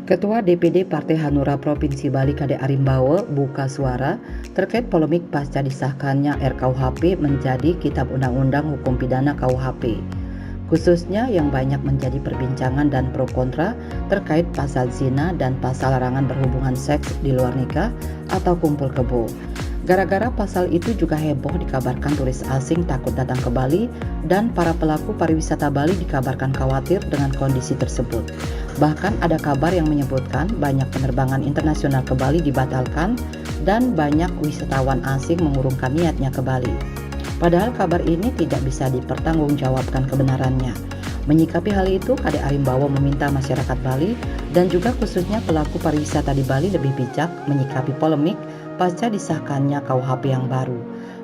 Ketua DPD Partai Hanura Provinsi Bali Kade Arimbawo buka suara terkait polemik pasca disahkannya RKUHP menjadi Kitab Undang-Undang Hukum Pidana KUHP. Khususnya yang banyak menjadi perbincangan dan pro kontra terkait pasal zina dan pasal larangan berhubungan seks di luar nikah atau kumpul kebo. Gara-gara pasal itu juga heboh dikabarkan turis asing takut datang ke Bali dan para pelaku pariwisata Bali dikabarkan khawatir dengan kondisi tersebut. Bahkan ada kabar yang menyebutkan banyak penerbangan internasional ke Bali dibatalkan dan banyak wisatawan asing mengurungkan niatnya ke Bali. Padahal kabar ini tidak bisa dipertanggungjawabkan kebenarannya. Menyikapi hal itu, Kade Arimbawo meminta masyarakat Bali dan juga khususnya pelaku pariwisata di Bali lebih bijak menyikapi polemik pasca disahkannya KUHP yang baru.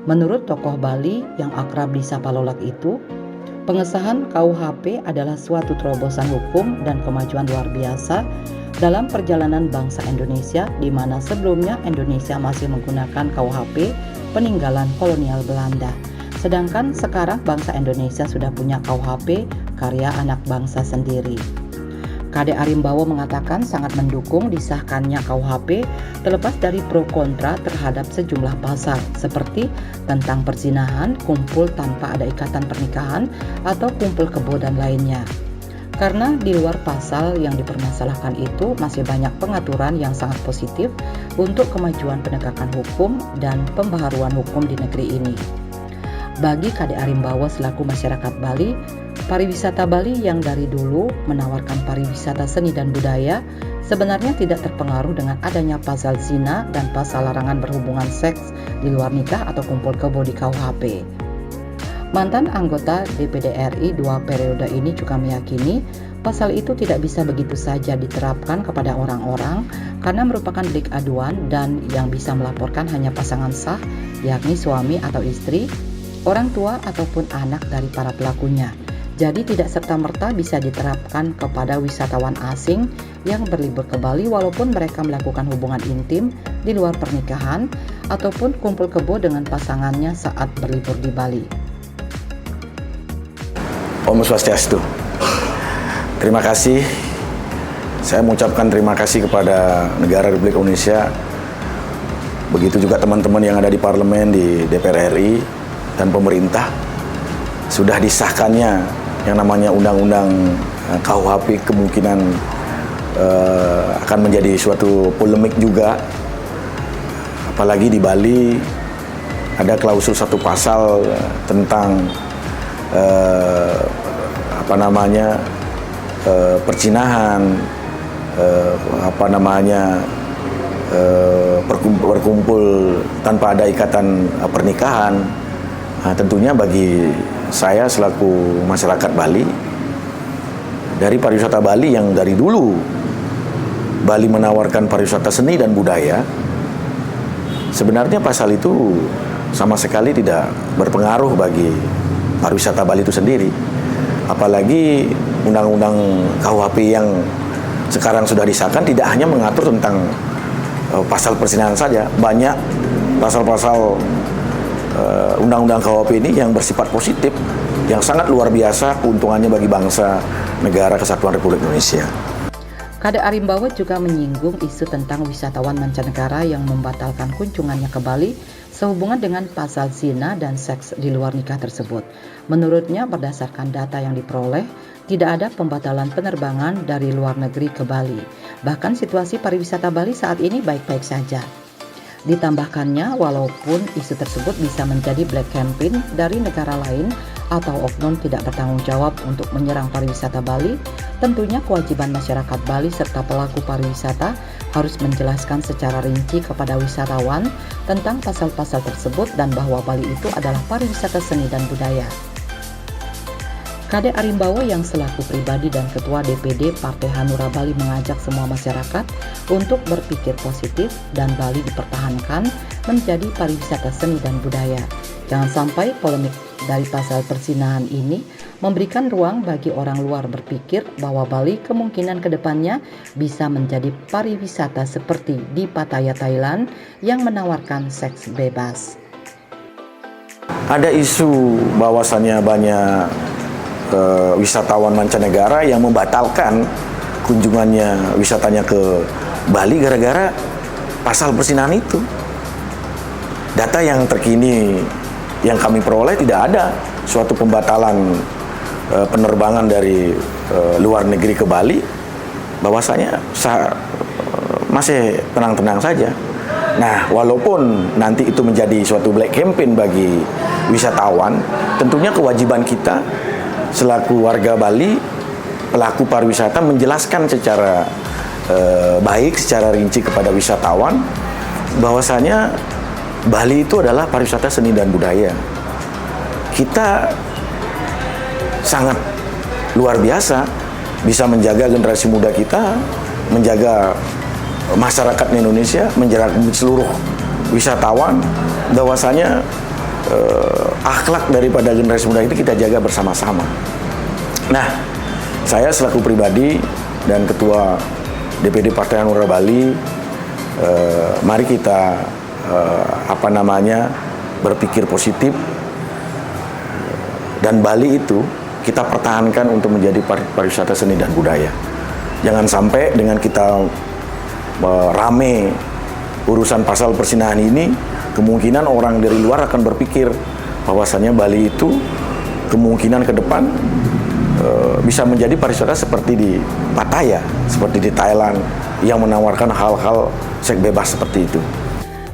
Menurut tokoh Bali yang akrab disapa Lolak itu, pengesahan KUHP adalah suatu terobosan hukum dan kemajuan luar biasa dalam perjalanan bangsa Indonesia, di mana sebelumnya Indonesia masih menggunakan KUHP peninggalan kolonial Belanda. Sedangkan sekarang bangsa Indonesia sudah punya KUHP karya anak bangsa sendiri. Kade Arimbawo mengatakan sangat mendukung disahkannya KUHP terlepas dari pro kontra terhadap sejumlah pasal seperti tentang perzinahan, kumpul tanpa ada ikatan pernikahan, atau kumpul kebo dan lainnya. Karena di luar pasal yang dipermasalahkan itu masih banyak pengaturan yang sangat positif untuk kemajuan penegakan hukum dan pembaharuan hukum di negeri ini. Bagi Kade Arimbawo selaku masyarakat Bali, pariwisata Bali yang dari dulu menawarkan pariwisata seni dan budaya sebenarnya tidak terpengaruh dengan adanya pasal zina dan pasal larangan berhubungan seks di luar nikah atau kumpul kebo di KUHP. Mantan anggota DPD RI 2 periode ini juga meyakini pasal itu tidak bisa begitu saja diterapkan kepada orang-orang karena merupakan delik aduan dan yang bisa melaporkan hanya pasangan sah, yakni suami atau istri, orang tua ataupun anak dari para pelakunya. Jadi tidak serta-merta bisa diterapkan kepada wisatawan asing yang berlibur ke Bali walaupun mereka melakukan hubungan intim di luar pernikahan ataupun kumpul kebo dengan pasangannya saat berlibur di Bali. Om Swastiastu. Terima kasih. Saya mengucapkan terima kasih kepada negara Republik Indonesia. Begitu juga teman-teman yang ada di parlemen, di DPR RI dan pemerintah. Sudah disahkannya yang namanya Undang-Undang KUHP kemungkinan akan menjadi suatu polemik juga. Apalagi di Bali ada klausul satu pasal tentang perzinahan, berkumpul tanpa ada ikatan pernikahan. Nah, tentunya bagi saya selaku masyarakat Bali, dari pariwisata Bali yang dari dulu Bali menawarkan pariwisata seni dan budaya, sebenarnya pasal itu sama sekali tidak berpengaruh bagi pariwisata Bali itu sendiri. Apalagi Undang-Undang KUHP yang sekarang sudah disahkan tidak hanya mengatur tentang pasal perzinahan saja, banyak pasal-pasal Undang-Undang KUHP ini yang bersifat positif, yang sangat luar biasa keuntungannya bagi bangsa negara Kesatuan Republik Indonesia. Kade Arimbawo juga menyinggung isu tentang wisatawan mancanegara yang membatalkan kunjungannya ke Bali sehubungan dengan pasal zina dan seks di luar nikah tersebut. Menurutnya, berdasarkan data yang diperoleh, tidak ada pembatalan penerbangan dari luar negeri ke Bali. Bahkan situasi pariwisata Bali saat ini baik-baik saja. Ditambahkannya, walaupun isu tersebut bisa menjadi black campaign dari negara lain atau oknum tidak bertanggung jawab untuk menyerang pariwisata Bali, tentunya kewajiban masyarakat Bali serta pelaku pariwisata harus menjelaskan secara rinci kepada wisatawan tentang pasal-pasal tersebut dan bahwa Bali itu adalah pariwisata seni dan budaya. Kade Arimbawo yang selaku pribadi dan Ketua DPD Partai Hanura Bali mengajak semua masyarakat untuk berpikir positif dan Bali dipertahankan menjadi pariwisata seni dan budaya. Jangan sampai polemik dari pasal perzinahan ini memberikan ruang bagi orang luar berpikir bahwa Bali kemungkinan kedepannya bisa menjadi pariwisata seperti di Pattaya, Thailand yang menawarkan seks bebas. Ada isu bahwasannya banyak wisatawan mancanegara yang membatalkan kunjungannya, wisatanya ke Bali gara-gara pasal persinahan itu. Data yang terkini yang kami peroleh tidak ada suatu pembatalan penerbangan dari luar negeri ke Bali, bahwasanya masih tenang-tenang saja. Nah, walaupun nanti itu menjadi suatu black campaign bagi wisatawan, tentunya kewajiban kita selaku warga Bali, pelaku pariwisata, menjelaskan secara baik, secara rinci kepada wisatawan bahwasanya Bali itu adalah pariwisata seni dan budaya. Kita sangat luar biasa bisa menjaga generasi muda kita, menjaga masyarakat Indonesia, menjaga seluruh wisatawan, bahwasanya akhlak daripada generasi muda itu kita jaga bersama-sama. Nah, saya selaku pribadi dan Ketua DPD Partai Hanura Bali, mari kita berpikir positif, dan Bali itu kita pertahankan untuk menjadi pariwisata seni dan budaya. Jangan sampai dengan kita rame urusan pasal persinahan ini, kemungkinan orang dari luar akan berpikir bahwasannya Bali itu kemungkinan ke depan bisa menjadi pariwisata seperti di Pattaya, seperti di Thailand, yang menawarkan hal-hal seks bebas seperti itu.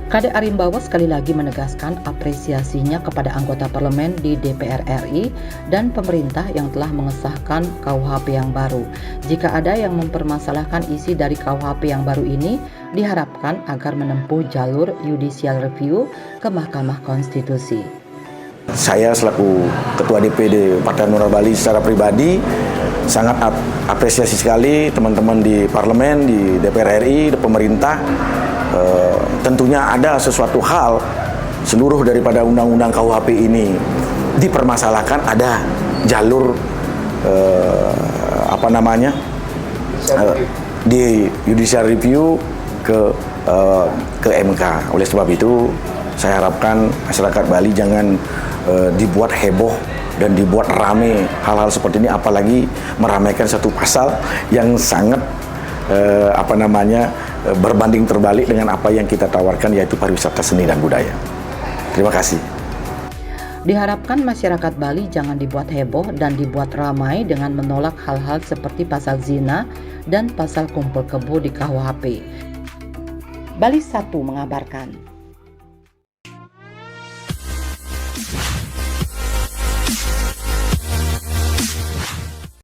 Kade Arimbawo sekali lagi menegaskan apresiasinya kepada anggota parlemen di DPR RI dan pemerintah yang telah mengesahkan KUHP yang baru. Jika ada yang mempermasalahkan isi dari KUHP yang baru ini, diharapkan agar menempuh jalur judicial review ke Mahkamah Konstitusi. Saya selaku Ketua DPD Partai Hanura Bali secara pribadi sangat apresiasi sekali teman-teman di parlemen, di DPR RI, di pemerintah. Tentunya ada sesuatu hal, seluruh daripada undang-undang KUHP ini dipermasalahkan, ada jalur di judicial review ke MK. Oleh sebab itu saya harapkan masyarakat Bali jangan dibuat heboh dan dibuat rame hal-hal seperti ini, apalagi meramaikan satu pasal yang sangat berbanding terbalik dengan apa yang kita tawarkan, yaitu pariwisata seni dan budaya. Terima kasih. Diharapkan masyarakat Bali jangan dibuat heboh dan dibuat ramai dengan menolak hal-hal seperti pasal zina dan pasal kumpul kebo di KUHP. Bali 1 mengabarkan.